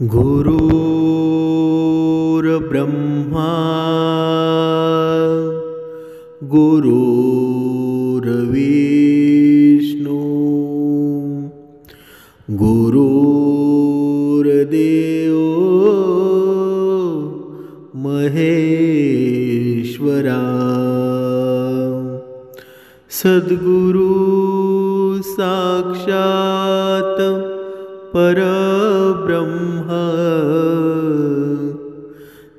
गुरुर्ब्रह्मा गुरुर्विष्णू गुरुर्देव महेश्वरा सद्गुरु साक्षात परब्रह्म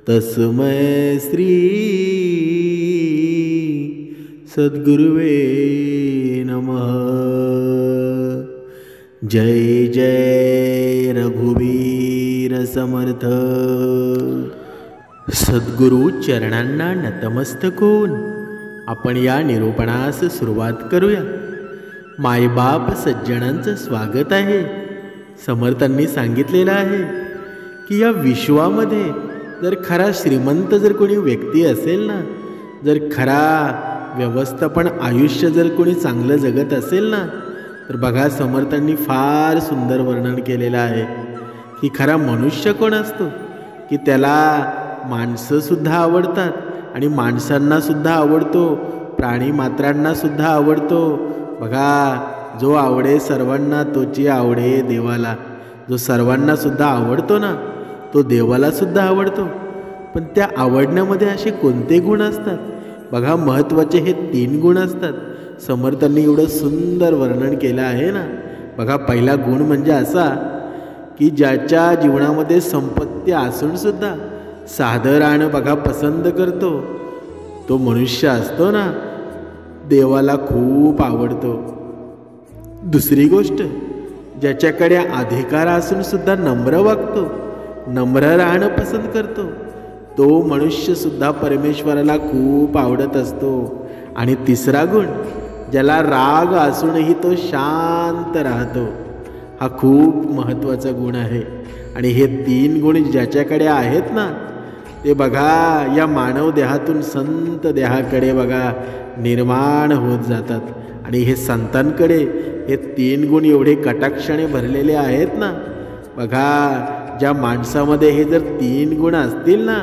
तस्मै श्री सद्गुरुवे नमः। जय जय रघुवीर समर्थ। सद्गुरु चरणांना नतमस्तक होऊन आपण या निरूपणास सुरुवात करूया। मायबाप सज्जनांचं स्वागत आहे। समर्थांनी सांगितलेलं आहे की या विश्वामध्ये जर खरा श्रीमंत जर कोणी व्यक्ती असेल ना, जर खरा व्यवस्थापन आयुष्य जर कोणी चांगलं जगत असेल ना, तर बघा समर्थांनी फार सुंदर वर्णन केलेलं आहे की खरा मनुष्य कोण असतो, की त्याला माणसंसुद्धा आवडतात आणि माणसांनासुद्धा आवडतो, प्राणी मात्रांनासुद्धा आवडतो। बघा, जो आवडे सर्वांना तोची आवडे देवाला। जो सर्वांना सुद्धा आवडतो ना, तो देवाला सुद्धा आवडतो। पण त्या आवडण्यामध्ये असे कोणते गुण असतात? बघा, महत्त्वाचे हे 3 गुण असतात। समर्थांनी एवढं सुंदर वर्णन केलं आहे ना। बघा, पहिला गुण म्हणजे असा की ज्याच्या जीवनामध्ये संपत्ती असून सुद्धा साधं राहणं बघा पसंत करतो, तो मनुष्य असतो ना, देवाला खूप आवडतो। दुसरी गोष्ट, ज्याच्याकडे अधिकार असून सुद्धा नम्र वागतो, नम्र राहणं पसंत करतो, तो मनुष्य सुद्धा परमेश्वराला खूप आवडत असतो। आणि तिसरा गुण, ज्याला राग असूनही तो शांत राहतो, हा खूप महत्त्वाचा गुण आहे। आणि हे 3 गुण ज्याच्याकडे आहेत ना, ते बघा या मानव देहातून संत देहाकडे बघा निर्माण होत जातात। आणि हे संतांकडे हे 3 गुण एवढे कटाक्षाने भरलेले आहेत ना। बघा, ज्या माणसामध्ये हे जर 3 गुण असतील ना,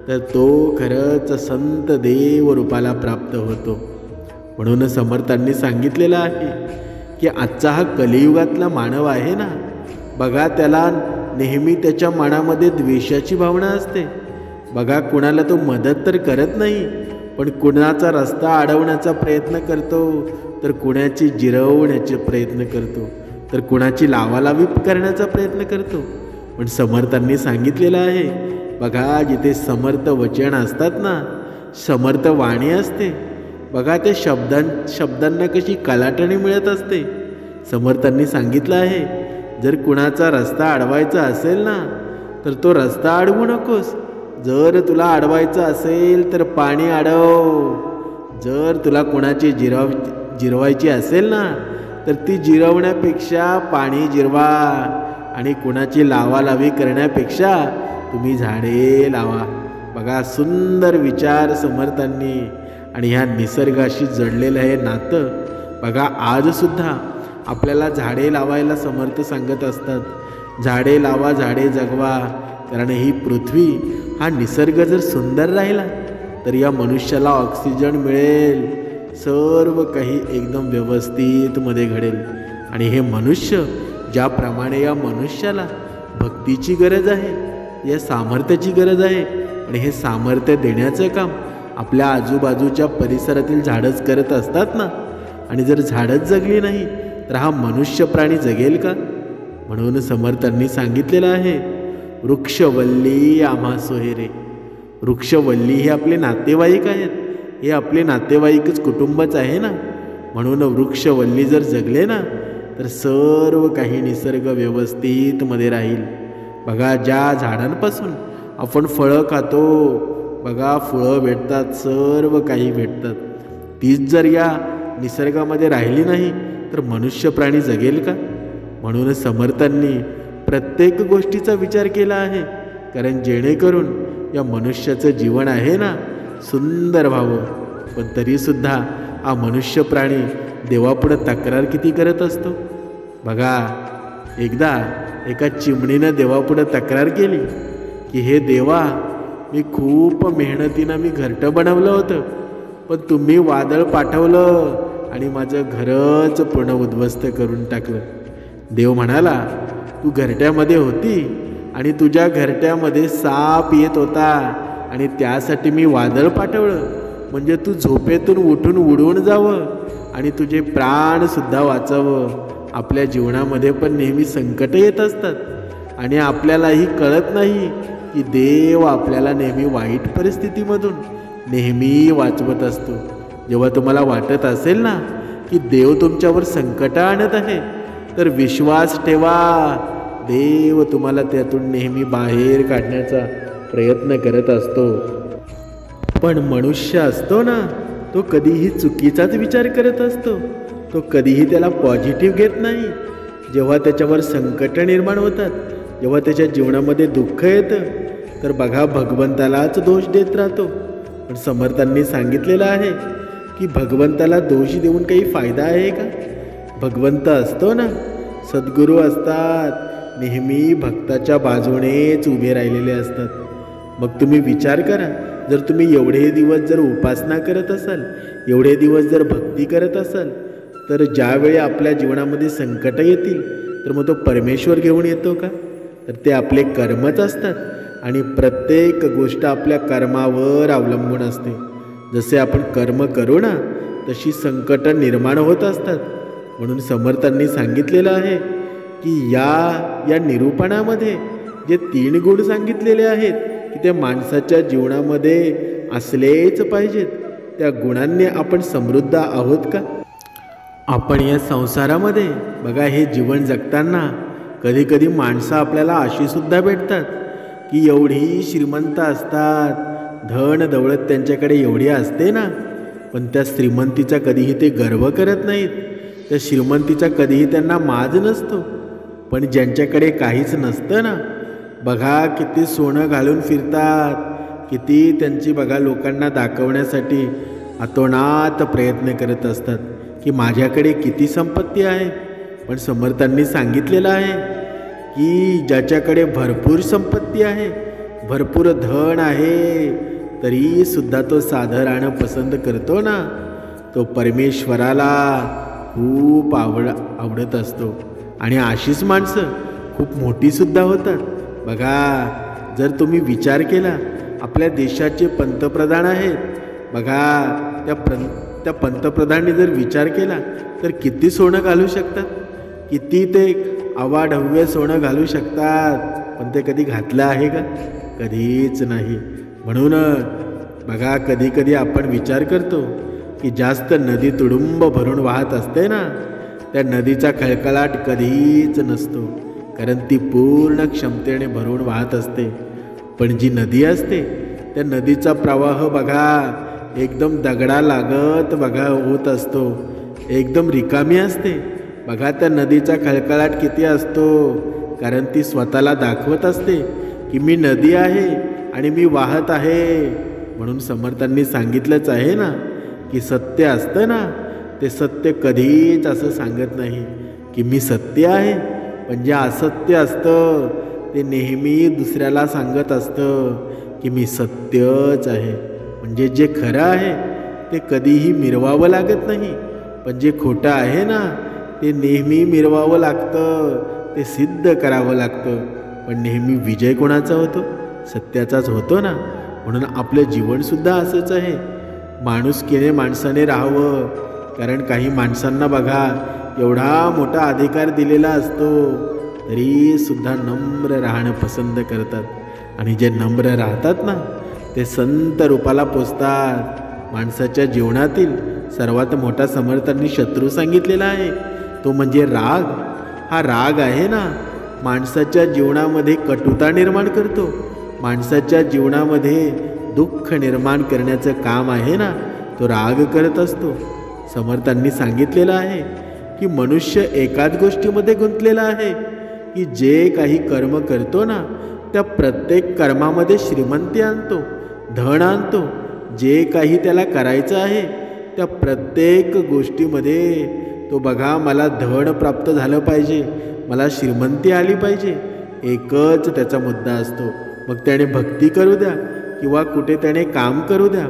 तर तो खरंच संत देव रूपाला प्राप्त होतो। म्हणून समर्थांनी सांगितलेलं आहे की आजचा हा कलियुगातला मानव आहे ना, बघा त्याला नेहमी त्याच्या मनामध्ये द्वेषाची भावना असते। बघा, कुणाला तो मदत तर करत नाही, पण कुणाचा रस्ता अडवण्याचा प्रयत्न करतो, तर कुणाची जिरवण्याचे प्रयत्न करतो, तर कुणाची लावालावी करण्याचा प्रयत्न करतो। पण समर्थांनी सांगितलेलं आहे, बघा जिथे समर्थ वचन असतात ना, समर्थ वाणी असते, बघा ते शब्दांना कशी कलाटणी मिळत असते। समर्थांनी सांगितलं आहे, जर कुणाचा रस्ता अडवायचा असेल ना, तर तो रस्ता अडवू नकोस। जर तुला अडवायचं असेल तर पाणी अडव। जर तुला कुणाची जिरवायची असेल ना, तर ती जिरवण्यापेक्षा पाणी जिरवा। आणि कुणाची लावालावी करण्यापेक्षा तुम्ही झाडे लावा। बघा, सुंदर विचार समर्थांनी। आणि ह्या निसर्गाशी जडलेलं हे नातं बघा आजसुद्धा आपल्याला झाडे लावायला समर्थ सांगत असतात। झाडे लावा, झाडे जगवा। कारण ही पृथ्वी, हा निसर्ग जर सुंदर राहिला तर या मनुष्याला ऑक्सिजन मिळेल, सर्व काही एकदम व्यवस्थित मध्ये घडेल। आणि हे मनुष्य, ज्याप्रमाणे या मनुष्याला भक्तीची गरज आहे, या सामर्थ्याची गरज आहे, आणि हे सामर्थ्य देण्याचं काम आपल्या आजूबाजूच्या परिसरातील झाडच करत असतात ना। आणि जर झाडच जगली नाही तर हा मनुष्य प्राणी जगेल का? म्हणून समर्थांनी सांगितलेलं आहे, वृक्षवल्ली आम्हा सोहेरे। वृक्षवल्ली हे आपले नातेवाईक आहेत, हे आपले नातेवाईकच कुटुंबच आहे ना। म्हणून वृक्षवल्ली जर जगले ना, तर सर्व काही निसर्ग व्यवस्थित मध्ये राहील। बघा, ज्या झाडांपासून आपण फळं खातो, बघा फळं भेटतात, सर्व काही भेटतात, तीच जर या निसर्गामध्ये राहिली नाही तर मनुष्य प्राणी जगेल का? म्हणून समर्थांनी प्रत्येक गोष्टीचा विचार केला आहे, कारण जेणेकरून या मनुष्याचं जीवन आहे ना सुंदर व्हावं। पण तरीसुद्धा हा मनुष्य प्राणी देवापुढे तक्रार किती करत असतो। बघा, एकदा एका चिमणीनं देवापुढं तक्रार केली की हे देवा, मी खूप मेहनतीनं मी घरटं बनवलं होतं, पण तुम्ही वादळ पाठवलं आणि माझं घरच पूर्ण उद्ध्वस्त करून टाकलं. देव म्हणाला, तू घरट्यामध्ये होती आणि तुझ्या घरट्यामध्ये साप येत होता आणि त्यासाठी मी वादळ पाठवलं, म्हणजे तू झोपेतून उठून उडवून जावं आणि तुझे प्राणसुद्धा वाचावं. आपल्या जीवनामध्ये पण नेहमी संकट येत असतात आणि आपल्यालाही कळत नाही की देव आपल्याला नेहमी वाईट परिस्थितीमधून नेहमी वाचवत असतो. जेव्हा तुम्हाला वाटत असेल ना की देव तुमच्यावर संकट आणत आहे, तर विश्वास ठेवा, देव तुम्हाला त्यातून नेहमी बाहेर काढण्याचा प्रयत्न करत असतो. पण मनुष्य असतो ना, तो कधीही चुकीचाच विचार करत असतो. तो कधीही त्याला पॉझिटिव्ह घेत नाही. जेव्हा त्याच्यावर संकट निर्माण होतात, जेव्हा त्याच्या जीवनामध्ये दुःख येतं, तर बघा भगवंतालाच दोष देत राहतो. पण समर्थांनी सांगितलेलं आहे की भगवंताला दोष देऊन काही फायदा आहे का? भगवंत असतो ना, सद्गुरू असतात, नेहमी भक्ताच्या बाजूनेच उभे राहिलेले असतात. मग तुम्ही विचार करा, जर तुम्ही एवढे दिवस जर उपासना करत असाल, एवढे दिवस जर भक्ती करत असाल, तर ज्यावेळी आपल्या जीवनामध्ये संकट येतील, तर मग तो परमेश्वर घेऊन येतो का? तर ते आपले कर्मच असतात आणि प्रत्येक गोष्ट आपल्या कर्मावर अवलंबून असते. जसे आपण कर्म करू ना, तशी संकट निर्माण होत असतात. म्हणून समर्थांनी सांगितलेलं आहे की या निरूपणामध्ये जे 3 गुण सांगितलेले आहेत की ते माणसाच्या जीवनामध्ये असलेच पाहिजेत. त्या गुणांनी आपण समृद्ध आहोत का? आपण या संसारामध्ये बघा, हे जीवन जगताना कधी कधी माणसं आपल्याला अशीसुद्धा भेटतात की एवढी श्रीमंत असतात, धन दौलत त्यांच्याकडे एवढी असते ना, पण त्या श्रीमंतीचा कधीही ते गर्व करत नाहीत. त्या श्रीमंतीचा कधीही त्यांना माज नसतो. पण ज्यांच्याकडे काहीच नसतं ना, बघा किती सोनं घालून फिरतात, किती त्यांची बघा लोकांना दाखवण्यासाठी अतोनात प्रयत्न करत असतात की माझ्याकडे किती संपत्ती आहे. पण समर्थांनी सांगितलेलं आहे की ज्याच्याकडे भरपूर संपत्ती आहे, भरपूर धन आहे, तरीसुद्धा तो साधं राहणं पसंत करतो ना, तो परमेश्वराला खूप आवडत असतो. आणि अशीच माणसं खूप मोठीसुद्धा होतात. बघा, जर तुम्ही विचार केला, आपल्या देशाचे पंतप्रधान आहेत, बघा त्या पंतप्रधानांनी जर विचार केला तर किती सोनं घालू शकतात, किती ते अवाढव्य सोनं घालू शकतात, पण ते कधी घातलं आहे का? कधीच नाही. म्हणून बघा, कधी कधी आपण विचार करतो की जास्त नदी तुडुंब भरून वाहत असते ना, त्या नदीचा खळखळाट कधीच नसतो, कारण ती पूर्ण क्षमतेने भरून वाहत असते. पण जी नदी असते, त्या नदीचा प्रवाह बघा एकदम दगडा लागत बघा होत असतो, एकदम रिकामी असते. बघा त्या नदीचा खळखळाट किती असतो, कारण ती स्वतःला दाखवत असते की मी नदी आहे आणि मी वाहत आहे. म्हणून समर्थांनी सांगितलंच आहे ना की सत्य असतं ना, ते सत्य कधीच असं सांगत नाही की मी सत्य आहे. पण जे असत्य असतं ते नेहमी दुसऱ्याला सांगत असतं की मी सत्यच आहे. म्हणजे जे खरं आहे ते कधीही मिरवावं लागत नाही, पण जे खोटं आहे ना, ते नेहमी मिरवावं लागतं, ते सिद्ध करावं लागतं. पण नेहमी विजय कोणाचा होतो? सत्याचाच होतो ना. म्हणून आपलं जीवनसुद्धा असंच आहे. माणुसकीने माणसाने राहावं, कारण काही माणसांना बघा एवढा मोठा अधिकार दिलेला असतो, तरीसुद्धा नम्र राहणं पसंत करतात. आणि जे नम्र राहतात ना, ते संत रूपाला पोचतात. माणसाच्या जीवनातील सर्वात मोठा समर्थांनी शत्रू सांगितलेला आहे, तो म्हणजे राग. हा राग आहे ना, माणसाच्या जीवनामध्ये कटुता निर्माण करतो, माणसाच्या जीवनामध्ये दुःख निर्माण करण्याचं काम आहे ना, तो राग करत असतो. समर्थांनी सांगितलेलं आहे की मनुष्य एकाच गोष्टीमध्ये गुंतलेला आहे की जे काही कर्म करतो ना, त्या प्रत्येक कर्मामध्ये श्रीमंती आणतो, धन आणतो. जे काही त्याला करायचं आहे त्या प्रत्येक गोष्टीमध्ये तो बघा मला धन प्राप्त झालं पाहिजे, मला श्रीमंती आली पाहिजे, एकच त्याचा मुद्दा असतो. मग त्याने भक्ती करू द्या किंवा कुठे त्याने काम करू द्या,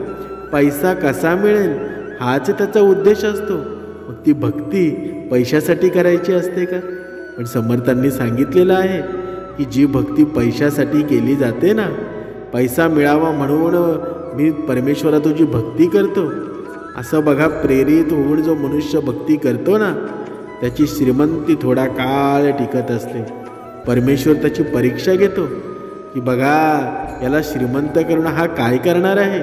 पैसा कसा मिळेल हाच त्याचा उद्देश असतो. मग ती भक्ती पैशासाठी करायची असते का? पण समर्थांनी सांगितलेलं आहे की जी भक्ती पैशासाठी केली जाते ना, पैसा मिळावा म्हणून मी परमेश्वरा तुझी भक्ती करतो, असं बघा प्रेरित होऊन जो मनुष्य भक्ती करतो ना, त्याची श्रीमंती थोडा काळ टिकत असते. परमेश्वर त्याची परीक्षा घेतो की बघा याला श्रीमंत करून हा काय करणार आहे,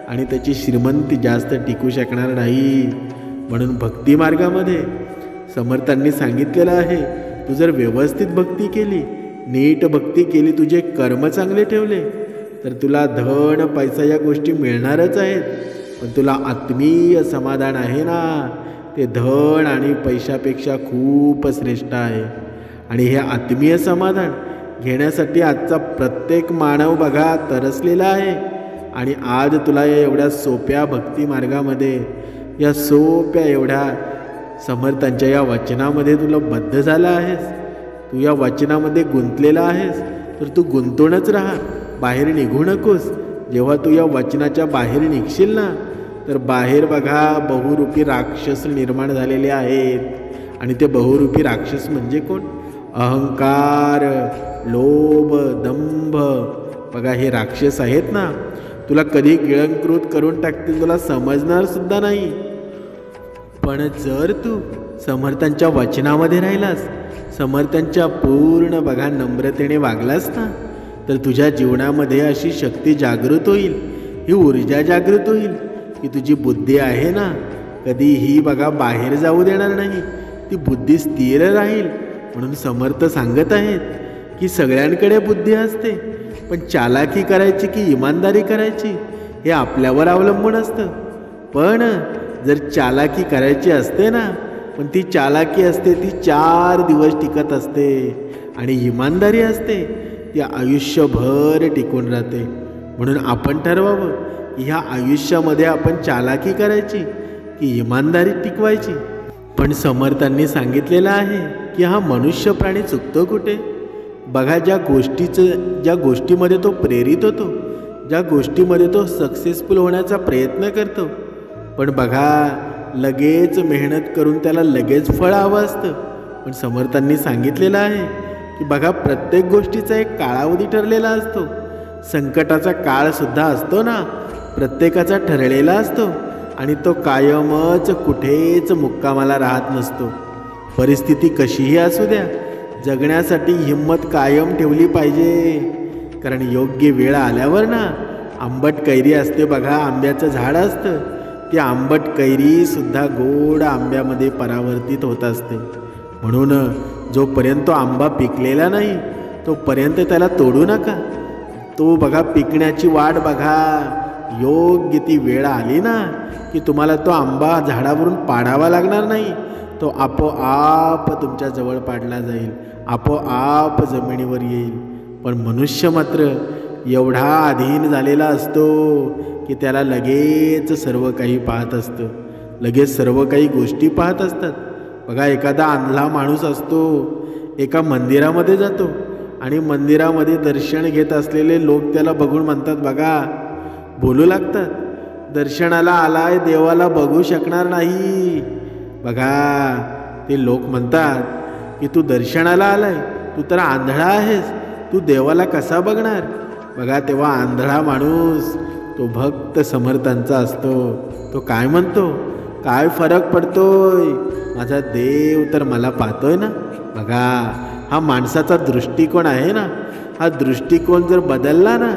आणि त्याची श्रीमंती जास्त टिकू शकणार नाही. म्हणून भक्ती मार्गामध्ये समर्थांनी सांगितलेलं आहे, तू जर व्यवस्थित भक्ती केली, नीट भक्ती केली, तुझे कर्म चांगले ठेवले, तर तुला धन पैसा या गोष्टी मिळणारच आहेत. पण तुला आत्मीय समाधान आहे ना, ते धन आणि पैशापेक्षा खूप श्रेष्ठ आहे. आणि हे आत्मीय समाधान घेण्यासाठी आजचा प्रत्येक मानव बघा तरसलेला आहे. आणि आज तुला या एवढ्या सोप्या भक्ती मार्गामध्ये, या सोप्या एवढ्या समर्थांच्या या वचनामध्ये तुला बद्ध झाला आहेस, तू या वचनामध्ये गुंतलेला आहेस, तर तू गुंतूनच राहा, बाहेर निघू नकोस. जेव्हा तू या वचनाच्या बाहेर निघशील ना, तर बाहेर बघा बहुरूपी राक्षस निर्माण झालेले आहेत. आणि ते बहुरूपी राक्षस म्हणजे कोण? अहंकार, लोभ, दंभ. बघा हे राक्षस आहेत ना, तुला कधी गिळंकृत करून टाकतील, तुला समजणार सुद्धा नाही. पण जर तू समर्थांच्या वचनामध्ये राहिलास, समर्थांच्या पूर्ण बघा नम्रतेने वागलास ना, तर तुझ्या जीवनामध्ये अशी शक्ती जागृत होईल, ही ऊर्जा जागृत होईल की तुझी बुद्धी आहे ना, कधीही बघा बाहेर जाऊ देणार नाही, ती बुद्धी स्थिर राहील. म्हणून समर्थ सांगत आहेत की सगळ्यांकडे बुद्धी असते, पण चालाकी करायची की इमानदारी करायची हे आपल्यावर अवलंबून असतं. पण जर चालाकी करायची असते ना, पण ती चालाकी असते ती 4 दिवस टिकत असते, आणि इमानदारी असते ती आयुष्यभर टिकून राहते. म्हणून आपण ठरवावं की ह्या आयुष्यामध्ये आपण चालाकी करायची की इमानदारी टिकवायची. पण समर्थांनी सांगितलेलं आहे की हा मनुष्य प्राणी चुकतो कुठे? बघा ज्या गोष्टीमध्ये तो प्रेरित होतो, ज्या गोष्टीमध्ये तो सक्सेसफुल होण्याचा प्रयत्न करतो, पण बघा लगेच मेहनत करून त्याला लगेच फळ हवं असतं. पण समर्थांनी सांगितलेलं आहे की बघा प्रत्येक गोष्टीचा एक कालावधी ठरलेला असतो. संकटाचा काळसुद्धा असतो ना, प्रत्येकाचा ठरलेला असतो, आणि तो कायमच कुठेच मुक्कामाला राहत नसतो. परिस्थिती कशीही असू द्या, जगण्यासाठी हिंमत कायम ठेवली पाहिजे. कारण योग्य वेळ आल्यावर ना, आंबट कैरी असते बघा, आंब्याचं झाड असतं, ती आंबट कैरीसुद्धा गोड आंब्यामध्ये परावर्तित होत असते. म्हणून जोपर्यंत तो आंबा पिकलेला नाही तोपर्यंत त्याला तोडू नका. तो बघा पिकण्याची वाट बघा, योग्य ती वेळ आली ना की तुम्हाला तो आंबा झाडावरून पाडावा लागणार नाही, तो आपोआप तुमच्या जवळ पाडला जाईल, आपोआप जमिनीवर येईल. पण मनुष्य मात्र एवढा अधीन झालेला असतो की त्याला लगेच सर्व काही पाहत असतं, लगेच सर्व काही गोष्टी पाहत असतात. बघा एखादा अंधळा माणूस असतो, एका मंदिरामध्ये जातो, आणि मंदिरामध्ये दर्शन घेत असलेले लोक त्याला बघून म्हणतात बघा, बोलू लागतात, दर्शनाला आलाय, देवाला बघू शकणार नाही. बघा ते लोक म्हणतात की तू दर्शनाला आलाय, तू तर आंधळा आहेस, तू देवाला कसा बघणार? बघा तेव्हा आंधळा माणूस तो भक्त समर्थांचा असतो. तो काय म्हणतो, काय फरक पडतोय, माझा देव तर मला पाहतोय ना. बघा हा माणसाचा दृष्टिकोन आहे ना, हा दृष्टिकोन जर बदलला ना,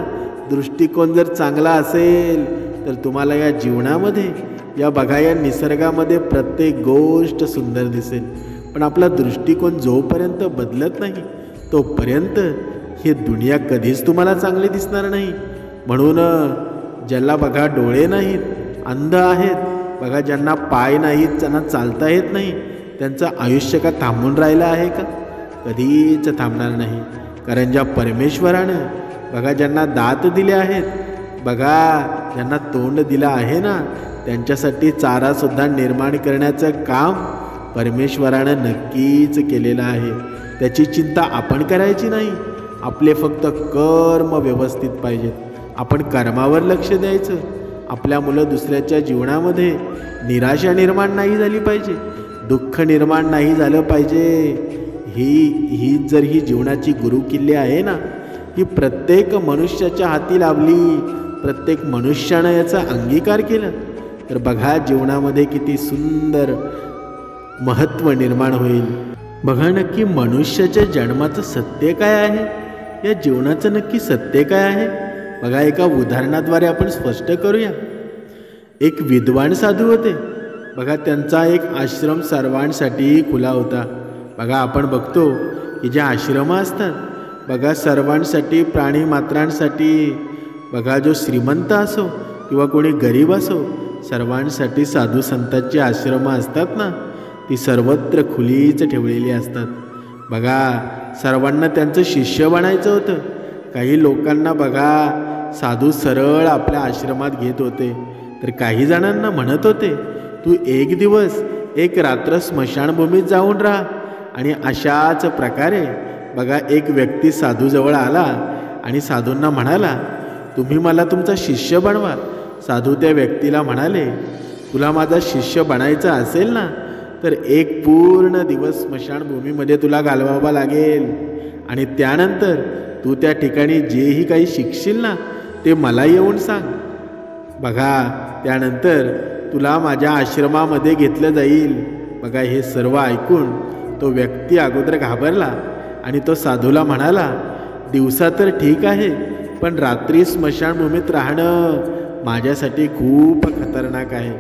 दृष्टिकोन जर चांगला असेल, तर तुम्हाला या जीवनामध्ये, या बघा या निसर्गामध्ये प्रत्येक गोष्ट सुंदर दिसेल. पण आपला दृष्टिकोन जोपर्यंत बदलत नाही तोपर्यंत ही दुनिया कधीच तुम्हाला चांगली दिसणार नाही. म्हणून ज्याला बघा डोळे नाहीत, अंध आहेत, बघा ज्यांना पाय नाहीत, ज्यांना चालता येत नाही, त्यांचं आयुष्य का थांबून राहिलं आहे का? कधीच थांबणार नाही. कारण ज्या परमेश्वरानं बघा ज्यांना दात दिले आहेत, बघा ज्यांना तोंड दिलं आहे ना, त्यांच्यासाठी चारासुद्धा निर्माण करण्याचं काम परमेश्वरानं नक्कीच केलेलं आहे. त्याची चिंता आपण करायची नाही. आपले फक्त कर्म व्यवस्थित पाहिजेत. आपण कर्मावर लक्ष द्यायचं. आपल्या मुलं दुसऱ्याच्या जीवनामध्ये निराशा निर्माण नाही झाली पाहिजे, दुःख निर्माण नाही झालं पाहिजे. ही जर ही जीवनाची गुरुकिल्ली आहे ना, ही प्रत्येक मनुष्याच्या हाती लावली, प्रत्येक मनुष्यानं याचा अंगीकार केला तर बघा जीवनामध्ये किती सुंदर महत्त्व निर्माण होईल. बघा नक्की मनुष्याच्या जन्माचं सत्य काय आहे, या जीवनाचं नक्की सत्य काय आहे. बघा एका उदाहरणाद्वारे आपण स्पष्ट करूया. एक विद्वान साधू होते. बघा त्यांचा एक आश्रम सर्वांसाठी खुला होता. बघा आपण बघतो की ज्या आश्रम असतात बघा सर्वांसाठी, प्राणी मात्रांसाठी, बघा जो श्रीमंत असो किंवा कोणी गरीब असो, सर्वांसाठी साधू संतांची आश्रमं असतात ना, ती सर्वत्र खुलीच ठेवलेली असतात. बघा सर्वांना त्यांचं शिष्य बनायचं होतं. काही लोकांना बघा साधू सरळ आपल्या आश्रमात घेत होते, तर काही जणांना म्हणत होते तू एक दिवस एक रात्र स्मशानभूमीत जाऊन राहा. आणि अशाच प्रकारे बघा एक व्यक्ती साधूजवळ आला आणि साधूंना म्हणाला तुम्ही मला तुमचा शिष्य बनवा. साधू त्या व्यक्तीला म्हणाले तुला माझा शिष्य बनायचं असेल ना, तर एक पूर्ण दिवस स्मशानभूमीमध्ये तुला घालवावा लागेल आणि त्यानंतर तू त्या ठिकाणी जेही काही शिकशील ना ते मला येऊन सांग. बघा त्यानंतर तुला माझ्या आश्रमामध्ये घेतलं जाईल. बघा हे सर्व ऐकून तो व्यक्ती अगोदर घाबरला आणि तो साधूला म्हणाला दिवसा तर ठीक आहे, पण रात्री स्मशानभूमीत राहणं माझ्यासाठी खूप खतरनाक आहे.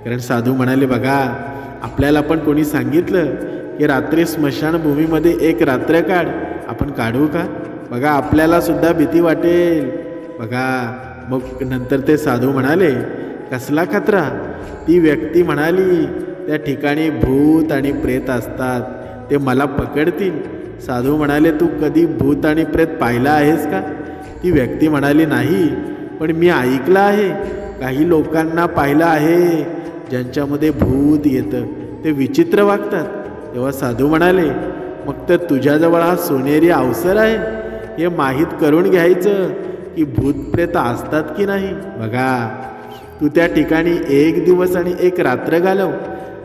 कारण साधू म्हणाले बघा आपल्याला पण कोणी सांगितलं की रात्री स्मशानभूमीमध्ये एक रात्र काढ, आपण काढू का. बघा आपल्याला सुद्धा भीती वाटेल. बघा मग नंतर ते साधू म्हणाले कसला खतरा. ती व्यक्ती म्हणाली त्या ठिकाणी भूत आणि प्रेत असतात, ते मला पकडतील. साधू म्हणाले तू कधी भूत आणि प्रेत पाहिलं आहेस का. ती व्यक्ती म्हणाली नाही, पण मी ऐकलं आहे, काही लोकांना पाहिलं आहे ज्यांच्यामध्ये भूत येतं, ते विचित्र वागतात. तेव्हा साधू म्हणाले मग तर तुझ्याजवळ हा सोनेरी अवसर आहे, हे माहीत करून घ्यायचं की भूतप्रेत असतात की नाही. बघा तू त्या ठिकाणी एक दिवस आणि एक रात्र घालव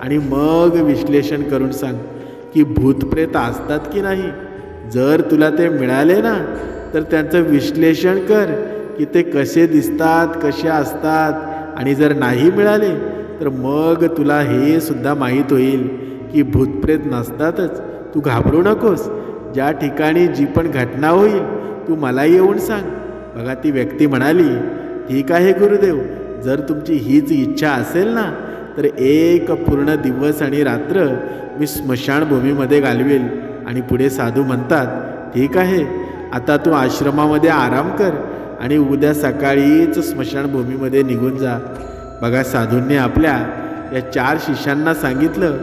आणि मग विश्लेषण करून सांग की भूतप्रेत असतात की नाही. जर तुला ते मिळाले ना तर त्यांचं विश्लेषण कर की ते कसे दिसतात, कसे असतात. आणि जर नाही मिळाले तर मग तुला हे सुद्धा माहीत होईल की भूतप्रेत नसतातच. तू घाबरू नकोस, ज्या ठिकाणी जी पण घटना होईल तू मला येऊन सांग. बघा ती व्यक्ती म्हणाली ठीक आहे गुरुदेव, जर तुमची हीच इच्छा असेल ना तर एक पूर्ण दिवस आणि रात्र मी स्मशानभूमीमध्ये घालवेल. आणि पुढे साधू म्हणतात ठीक आहे, आता तू आश्रमामध्ये आराम कर आणि उद्या सकाळीच स्मशानभूमीमध्ये निघून जा. बघा साधूंनी आपल्या या 4 शिष्यांना सांगितलं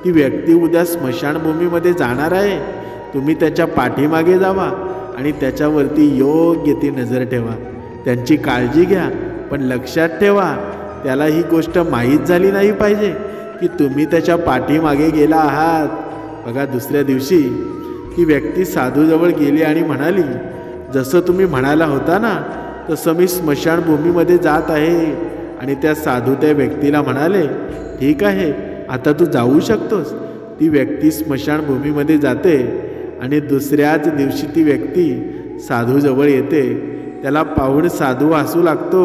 ती व्यक्ती उद्या स्मशानभूमीमध्ये जाणार आहे, तुम्ही त्याच्या पाठीमागे जावा आणि त्याच्यावरती योग्य ती नजर ठेवा, त्यांची काळजी घ्या. पण लक्षात ठेवा त्याला ही गोष्ट माहीत झाली नाही पाहिजे की तुम्ही त्याच्या पाठीमागे गेला आहात. बघा दुसऱ्या दिवशी ती व्यक्ती साधूजवळ गेली आणि म्हणाली जसं तुम्ही म्हणाला होता ना तसं मी स्मशानभूमीमध्ये जात आहे. आणि त्या साधू त्या व्यक्तीला म्हणाले ठीक आहे, आता तू जाऊ शकतोस. ती व्यक्ती स्मशानभूमीमध्ये जाते आणि दुसऱ्याच दिवशी ती व्यक्ती साधूजवळ येते. त्याला पाहून साधू हसू लागतो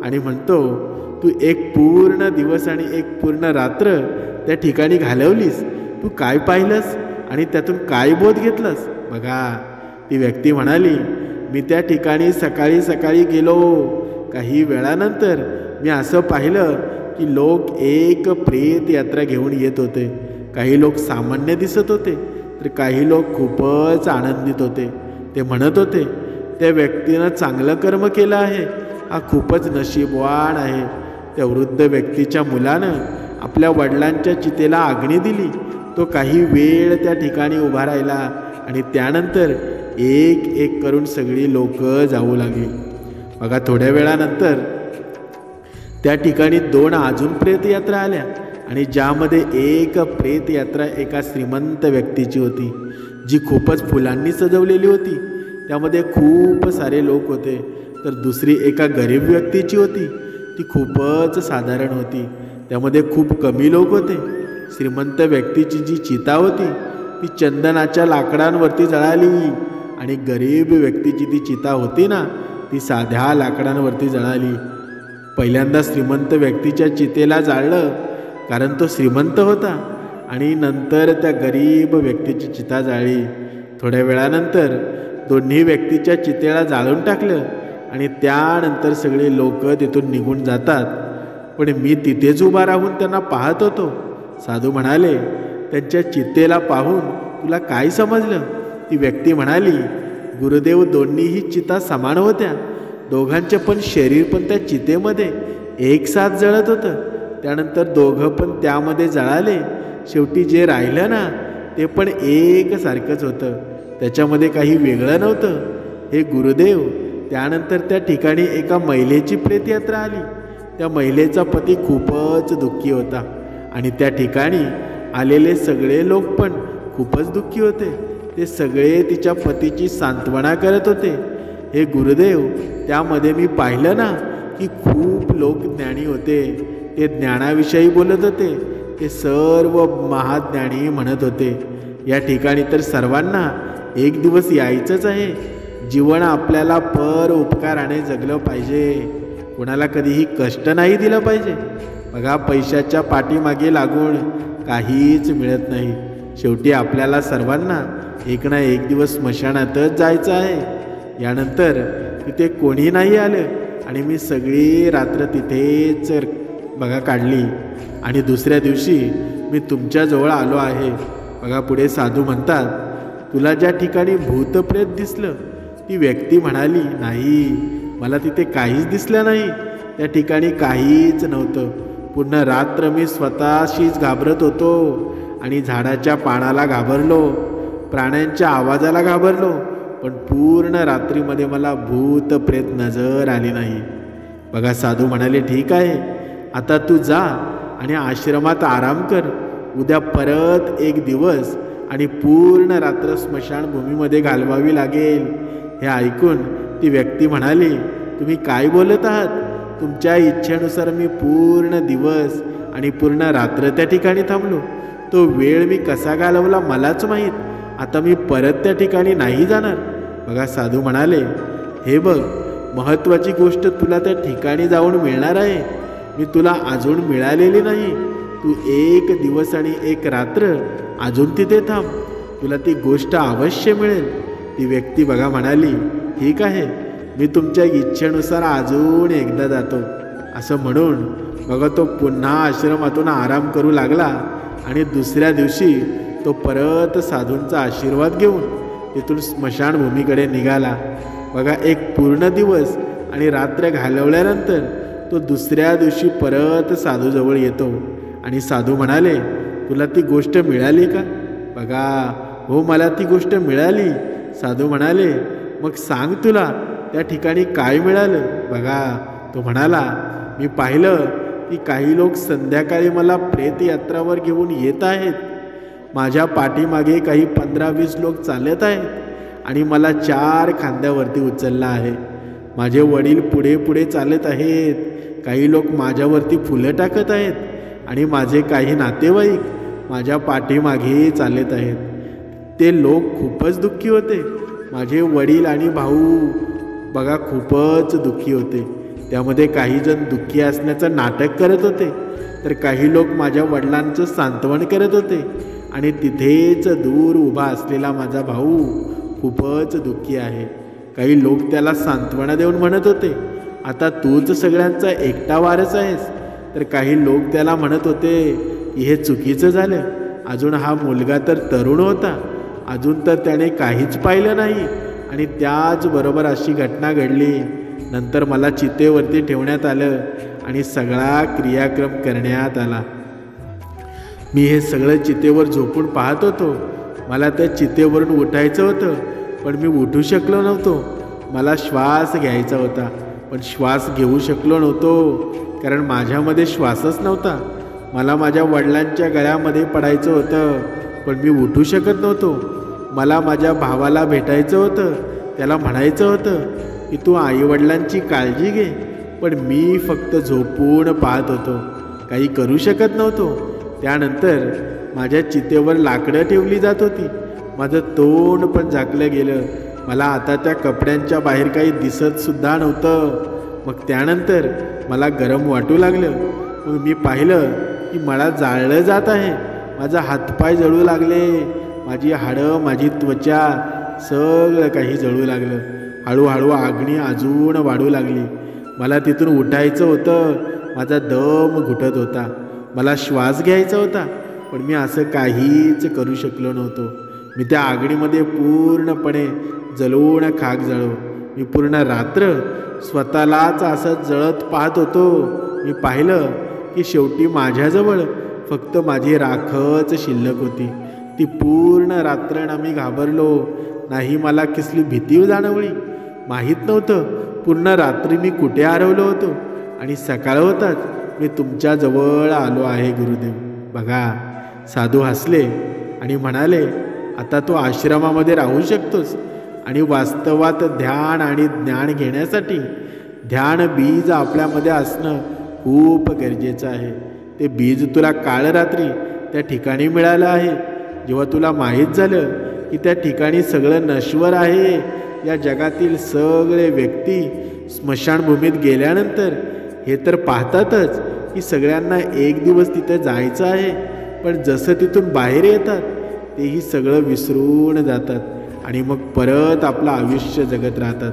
आणि म्हणतो तू एक पूर्ण दिवस आणि एक पूर्ण रात्र त्या ठिकाणी घालवलीस, तू काय पाहिलंस आणि त्यातून काय बोध घेतलंस. बघा ती व्यक्ती म्हणाली मी त्या ठिकाणी सकाळी सकाळी गेलो. काही वेळानंतर मी असं पाहिलं की लोक एक प्रेत यात्रा घेऊन येत होते. काही लोक सामान्य दिसत होते तर काही लोक खूपच आनंदित होते. ते म्हणत होते त्या व्यक्तीनं चांगलं कर्म केलं आहे, हा खूपच नशीबवान आहे. त्या वृद्ध व्यक्तीच्या मुलानं आपल्या वडिलांच्या चितेला अग्नी दिली. तो काही वेळ त्या ठिकाणी उभा राहिला आणि त्यानंतर एक एक करून सगळी लोक जाऊ लागली. बघा थोड्या वेळानंतर त्या ठिकाणी 2 अजून प्रेतयात्रा आल्या आणि ज्यामध्ये एक प्रेतयात्रा एका श्रीमंत व्यक्तीची होती, जी खूपच फुलांनी सजवलेली होती. त्यामध्ये खूप सारे लोक होते. तर दुसरी एका गरीब व्यक्तीची होती, ती खूपच साधारण होती. त्यामध्ये खूप कमी लोक होते. श्रीमंत व्यक्तीची जी चिता होती ती चंदनाच्या लाकडांवरती जळाली आणि गरीब व्यक्तीची ती चिता होती ना, ती साध्या लाकडांवरती जळाली. पहिल्यांदा श्रीमंत व्यक्तीच्या चितेला जाळलं, कारण तो श्रीमंत होता, आणि नंतर त्या गरीब व्यक्तीची चिता जाळली. थोड्या वेळानंतर दोन्ही व्यक्तीच्या चितेला जाळून टाकलं आणि त्यानंतर सगळे लोक तिथून निघून जातात. पण मी तिथेच उभा राहून त्यांना पाहत होतो. साधू म्हणाले, त्यांच्या चितेला पाहून तुला काय समजलं? ती व्यक्ती म्हणाली, गुरुदेव, दोन्हीही चिता समान होत्या. दोघांचे पण शरीर पण त्या चितेमध्ये एकसाथ जळत होतं. त्यानंतर दोघं पण त्यामध्ये जळाले. शेवटी जे राहिलं ना, ते पण एकसारखंच होतं. त्याच्यामध्ये काही वेगळं नव्हतं. हे गुरुदेव, त्यानंतर त्या ठिकाणी एका महिलेची प्रेतयात्रा आली. त्या महिलेचा पती खूपच दुःखी होता आणि त्या ठिकाणी आलेले सगळे लोक पण खूपच दुःखी होते. ते सगळे तिच्या पतीची सांत्वना करत होते. हे गुरुदेव, त्यामध्ये मी पाहिलं ना की खूप लोक ज्ञानी होते. ते ज्ञानाविषयी बोलत होते. ते सर्व महाज्ञानी म्हणत होते, या ठिकाणी तर सर्वांना एक दिवस यायचंच आहे. जीवन आपल्याला पर उपकाराने जगलं पाहिजे. कोणाला कधीही कष्ट नाही दिलं पाहिजे. बघा, पैशाच्या पाठीमागे लागून काहीच मिळत नाही. शेवटी आपल्याला सर्वांना एक ना एक दिवस स्मशानातच जायचं आहे. यानंतर तिथे कोणी नाही आलं आणि मी सगळी रात्र तिथेच बघा काढली आणि दुसऱ्या दिवशी मी तुमच्याजवळ आलो आहे. बघा, पुढे साधू म्हणतात, तुला ज्या ठिकाणी भूतप्रेत दिसलं, ती व्यक्ती म्हणाली, नाही, मला तिथे काहीच दिसलं नाही. त्या ठिकाणी काहीच नव्हतं. पूर्ण रात्र मी स्वतःशीच घाबरत होतो आणि झाडाच्या पानाला घाबरलो, प्राण्यांच्या आवाजाला घाबरलो, पण पूर्ण रात्रीमध्ये मला भूतप्रेत नजर आली नाही. बघा, साधू म्हणाले, ठीक आहे, आता तू जा आणि आश्रमात आराम कर. उद्या परत एक दिवस आणि पूर्ण रात्र स्मशानभूमीमध्ये घालवावी लागेल. हे ऐकून ती व्यक्ती म्हणाली, तुम्ही काय बोलत आहात? तुमच्या इच्छेनुसार मी पूर्ण दिवस आणि पूर्ण रात्र त्या ठिकाणी थांबलो. तो वेळ मी कसा घालवला मलाच माहीत. आता मी परत त्या ठिकाणी नाही जाणार. बघा, साधू म्हणाले, हे बघ, महत्त्वाची गोष्ट तुला त्या ठिकाणी जाऊन मिळणार आहे. मी तुला अजून मिळालेली नाही. तू एक दिवस आणि एक रात्र अजून तिथे थांब, तुला ती गोष्ट अवश्य मिळेल. ती व्यक्ती बघा म्हणाली, ठीक आहे, मी तुमच्या इच्छेनुसार अजून एकदा जातो. असं म्हणून बघा तो पुन्हा आश्रमातून आराम करू लागला आणि दुसऱ्या दिवशी तो परत साधूंचा आशीर्वाद घेऊन तिथून स्मशानभूमीकडे निघाला. बघा, एक पूर्ण दिवस आणि रात्र घालवल्यानंतर तो दुसऱ्या दिवशी परत साधूजवळ येतो आणि साधू म्हणाले, तुला ती गोष्ट मिळाली का? बघा, हो, मला ती गोष्ट मिळाली. साधू म्हणाले, मग सांग, तुला त्या ठिकाणी काय मिळालं? बघा, तो म्हणाला, मी पाहिलं की काही लोक संध्याकाळी मला प्रेतयात्रावर घेऊन येत आहेत. माझ्या पाठीमागे काही 15-20 लोक चालत आहेत आणि मला 4 खांद्यावरती उचलला आहे. माझे वडील पुढे पुढे चालत आहेत. काही लोक माझ्यावरती फुलं टाकत आहेत आणि माझे काही नातेवाईक माझ्या पाठीमागे चालत आहेत. ते लोक खूपच दुःखी होते. माझे वडील आणि भाऊ बघा खूपच दुःखी होते. त्यामध्ये काही जण दुःखी असण्याचं नाटक करत होते, तर काही लोक माझ्या वडिलांचं सांत्वन करत होते आणि तिथेच दूर उभा असलेला माझा भाऊ खूपच दुःखी आहे. काही लोक त्याला सांत्वना देऊन म्हणत होते, आता तूच सगळ्यांचा एकटा वारस आहेस. तर काही लोक त्याला म्हणत होते की हे चुकीचं झालं. अजून हा मुलगा तर तरुण होता, अजून तर त्याने काहीच पाहिलं नाही आणि त्याचबरोबर अशी घटना घडली. नंतर मला चितेवरती ठेवण्यात आलं आणि सगळा क्रियाक्रम करण्यात आला. मी हे सगळं चितेवर झोपून पाहत होतो. मला त्या चितेवरून उठायचं होतं, पण मी उठू शकलो नव्हतो. मला श्वास घ्यायचा होता, पण श्वास घेऊ शकलो नव्हतो, कारण माझ्यामध्ये श्वासच नव्हता. मला माझ्या वडिलांच्या गळ्यामध्ये पडायचं होतं, पण मी उठू शकत नव्हतो. मला माझ्या भावाला भेटायचं होतं, त्याला म्हणायचं होतं की तू आईवडिलांची काळजी घे, पण मी फक्त झोपून पाहत होतो, काही करू शकत नव्हतो. त्यानंतर माझ्या चितेवर लाकडं ठेवली जात होती, माझं तोंड पण झाकलं गेलं, मला आता त्या कपड्यांच्या बाहेर काही दिसतसुद्धा नव्हतं. मग त्यानंतर मला गरम वाटू लागलं. मग मी पाहिलं की मला जाळलं जात आहे, माझा हातपाय जळू लागले, माझी हाडं, माझी त्वचा, सगळं काही जळू लागलं. हळूहळू आगणी अजून वाढू लागली. मला तिथून उठायचं होतं, माझा दम घुटत होता, मला श्वास घ्यायचा होता, पण मी असं काहीच करू शकलो नव्हतो. मी त्या आगणीमध्ये पूर्णपणे जळून खाक झालो. मी पूर्ण रात्र स्वतःलाच असं जळत पाहत होतो. मी पाहिलं की शेवटी माझ्याजवळ फक्त माझी राखच शिल्लक होती. ती पूर्ण रात्र मी घाबरलो नाही, मला कसली भीती जाणवली माहीत नव्हतं. पूर्ण रात्री मी कुठे हरवलो होतो आणि सकाळ होताच मी तुमच्याजवळ आलो आहे गुरुदेव. बघा, साधू हसले आणि म्हणाले, आता तू आश्रमामध्ये राहू शकतोस आणि वास्तवात ध्यान आणि ज्ञान घेण्यासाठी ध्यान बीज आपल्यामध्ये असणं खूप गरजेचं आहे. ते बीज तुला काल रात्री त्या ठिकाणी मिळालं आहे. जेव्हा तुला माहीत झालं की त्या ठिकाणी सगळं नश्वर आहे, या जगातील सगळे व्यक्ती स्मशानभूमीत गेल्यानंतर हे तर पाहतातच की सगळ्यांना एक दिवस तिथे जायचं आहे, पण जसं तिथून बाहेर येतात तेही सगळं विसरून जातात आणि मग परत आपलं आयुष्य जगत राहतात.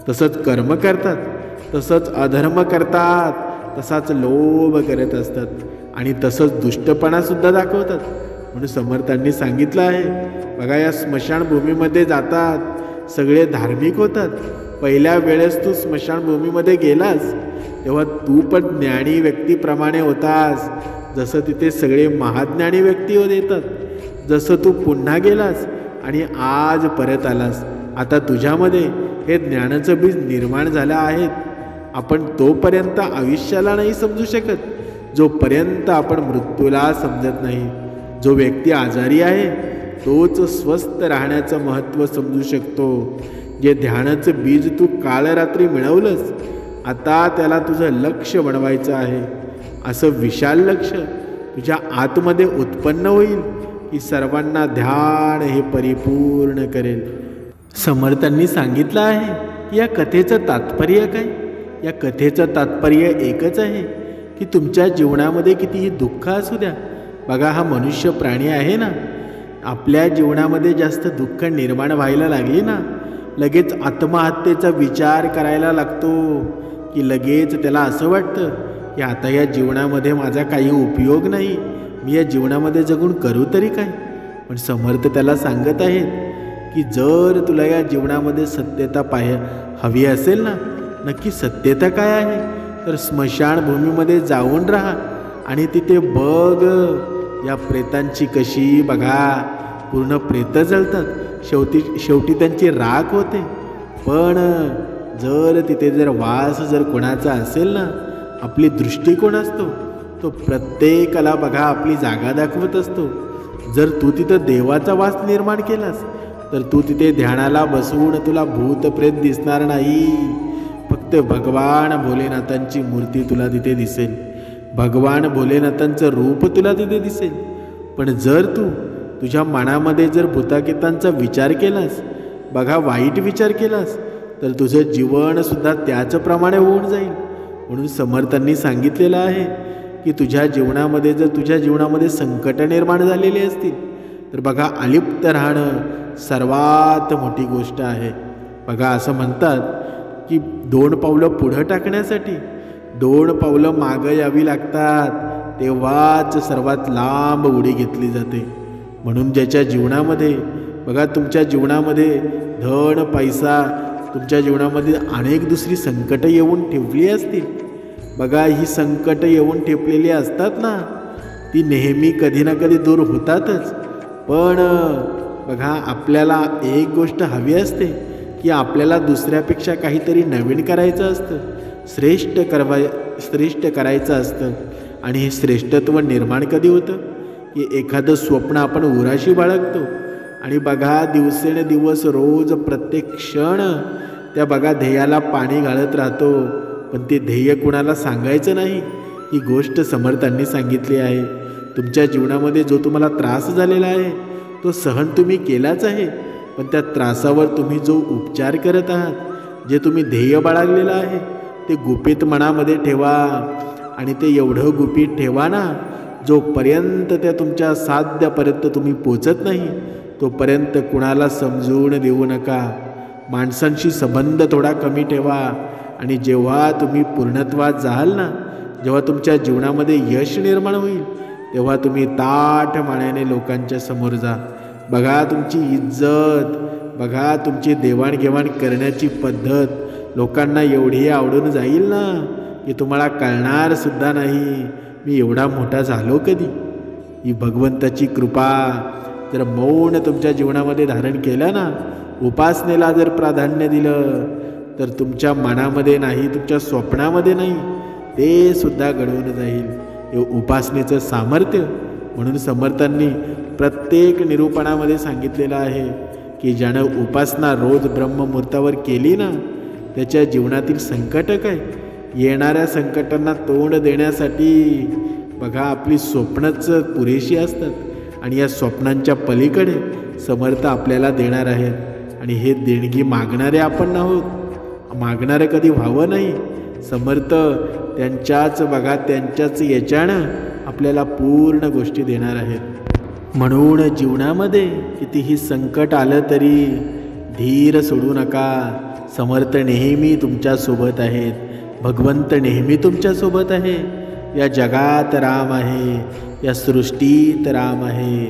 तसंच कर्म करतात, तसंच अधर्म करतात, तसाच लोभ करत असतात आणि तसंच दुष्टपणासुद्धा दाखवतात. म्हणून समर्थांनी सांगितलं आहे, बघा, या स्मशानभूमीमध्ये जातात, सगळे धार्मिक होतात. पहिल्या वेळेस तू स्मशानभूमीमध्ये गेलास तेव्हा तू पण ज्ञानी व्यक्तीप्रमाणे होतास, जसं तिथे सगळे महाज्ञानी व्यक्ती येतात. जसं तू पुन्हा गेलास आणि आज परत आलास, आता तुझ्यामध्ये हे ज्ञानाचं बीज निर्माण झालं आहे. आपण तोपर्यंत आयुष्याला नाही समजू शकत जोपर्यंत आपण मृत्यूला समजत नाही. जो व्यक्ती आजारी आहे तोच स्वस्थ राहण्याचं महत्त्व समजू शकतो. जे ध्यानाचं बीज तू काल रात्री मिळवलंस, आता त्याला तुझं लक्ष बनवायचं आहे. असं विशाल लक्ष तुझ्या आतमध्ये उत्पन्न होईल की सर्वांना ध्यान हे परिपूर्ण करेल. समर्थांनी सांगितलं आहे की या कथेचं तात्पर्य काय? या कथेचं तात्पर्य एकच आहे की तुमच्या जीवनामध्ये कितीही दुःख असू द्या, बघा, हा मनुष्य प्राणी आहे ना, आपल्या जीवनामध्ये जास्त दुःख निर्माण व्हायला लागली ना, लगेच आत्महत्येचा विचार करायला लागतो की लगेच त्याला असं वाटतं की आता या जीवनामध्ये माझा काही उपयोग नाही, मी या जीवनामध्ये जगून करू तरी काय. पण समर्थ त्याला सांगत आहेत की जर तुला या जीवनामध्ये सत्यता हवी असेल ना, नक्की सत्यता काय आहे, तर स्मशानभूमीमध्ये जाऊन राहा आणि तिथे बघ या प्रेतांची कशी, बघा, पूर्ण प्रेतं जळतात, शेवटी त्यांची राख होते. पण जर तिथे जर वास जर कोणाचा असेल ना, आपली दृष्टिकोन असतो तो प्रत्येकाला, बघा, आपली जागा दाखवत असतो. जर तू तिथं देवाचा वास निर्माण केलास तर तू तिथे ध्यानाला बसवून तुला भूत प्रेत दिसणार नाही, फक्त भगवान भोलेनाथांची मूर्ती तुला तिथे दिसेल, भगवान भोलेनाथांचं रूप तुला तिथे दिसेल. पण जर तू तुझ्या मनामध्ये जर भूताकितांचा विचार केलास, बघा, वाईट विचार केलास, तर तुझं जीवनसुद्धा त्याचप्रमाणे होऊन जाईल. म्हणून समर्थांनी सांगितलेलं आहे की तुझ्या जीवनामध्ये संकट निर्माण झालेली असतील तर बघा, अलिप्त राहणं सर्वात मोठी गोष्ट आहे. बघा, असं म्हणतात की 2 पावलं पुढं टाकण्यासाठी 2 पावलं मागं यावी लागतात, तेव्हाच सर्वात लांब उडी घेतली जाते. म्हणून ज्याच्या जीवनामध्ये, बघा, तुमच्या जीवनामध्ये धन पैसा, तुमच्या जीवनामध्ये अनेक दुसरी संकटं येऊन ठेवली असतील, बघा, ही संकटं येऊन ठेपलेली असतात ना, ती नेहमी कधी ना कधी दूर होतातच. पण बघा, आपल्याला एक गोष्ट हवी असते की आपल्याला दुसऱ्यापेक्षा काहीतरी नवीन करायचं असतं, श्रेष्ठ करायचं असतं. आणि हे श्रेष्ठत्व निर्माण कधी होतं की एखादं स्वप्न आपण उराशी बाळगतो आणि बघा दिवसेंदिवस रोज प्रत्येक क्षण त्या बघा ध्येयाला पाणी घालत राहतो, पण ते ध्येय कुणाला सांगायचं नाही. ही गोष्ट समर्थांनी सांगितली आहे. तुमच्या जीवनामध्ये जो तुम्हाला त्रास झालेला आहे तो सहन तुम्ही केलाच आहे, पण त्या त्रासावर तुम्ही जो उपचार करत आहात, जे तुम्ही ध्येय बाळगलेलं आहे ते गुपित मनामध्ये ठेवा. आणि ते एवढं गुपित ठेवा ना, जोपर्यंत त्या तुमच्या साध्यापर्यंत तुम्ही पोचत नाही तोपर्यंत कुणाला समजून देऊ नका. माणसांशी संबंध थोडा कमी ठेवा. आणि जेव्हा तुम्ही पूर्णत्वात जाल ना, जेव्हा तुमच्या जीवनामध्ये यश निर्माण होईल, तेव्हा तुम्ही ताठ मानेने लोकांच्या समोर जा. बघा तुमची इज्जत, बघा तुमची देवाणघेवाण करण्याची पद्धत लोकांना एवढी आवडून जाईल ना की तुम्हाला कळणार सुद्धा नाही मी एवढा मोठा झालो कधी. ही भगवंताची कृपा. जर मौन तुमच्या जीवनामध्ये धारण केलं ना, उपासनेला जर प्राधान्य दिलं, तर तुमच्या मनामध्ये नाही, तुमच्या स्वप्नामध्ये नाही, ते सुद्धा घडवून जाईल. हे उपासनेचं सामर्थ्य. म्हणून समर्थांनी प्रत्येक निरूपणामध्ये सांगितलेलं आहे की ज्यानं उपासना रोज ब्रह्ममुहूर्तावर केली ना, त्याच्या जीवनातील संकट काय, येणाऱ्या संकटांना तोंड देण्यासाठी बघा आपली स्वप्नच पुरेशी असतात. आणि या स्वप्नांच्या पलीकडे समर्थ आपल्याला देणार आहेत. आणि हे देणगी मागणारे आपण आहोत, मागणारे कधी व्हावं नाही. समर्थ त्यांच्याच बघा त्यांच्याच याच्यानं आपल्याला पूर्ण गोष्टी देणार आहेत. म्हणून जीवनामध्ये कितीही संकट आलं तरी धीर सोडू नका. समर्थ नेहमी तुमच्यासोबत आहेत. भगवंत नेहमी तुमच्यासोबत आहे. या जगात राम आहे, या सृष्टीत राम आहे.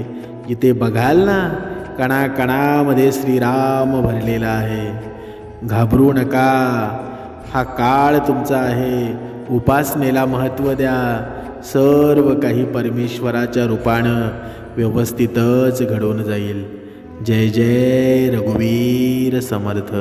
जिथे बघाल ना कणाकणामध्ये श्रीराम भरलेला आहे. घाबरू नका. हा काळ तुमचा आहे. उपासनेला महत्त्व द्या. सर्व काही परमेश्वराच्या रूपानं व्यवस्थितच घडून जाईल. जय जय रघुवीर समर्थ.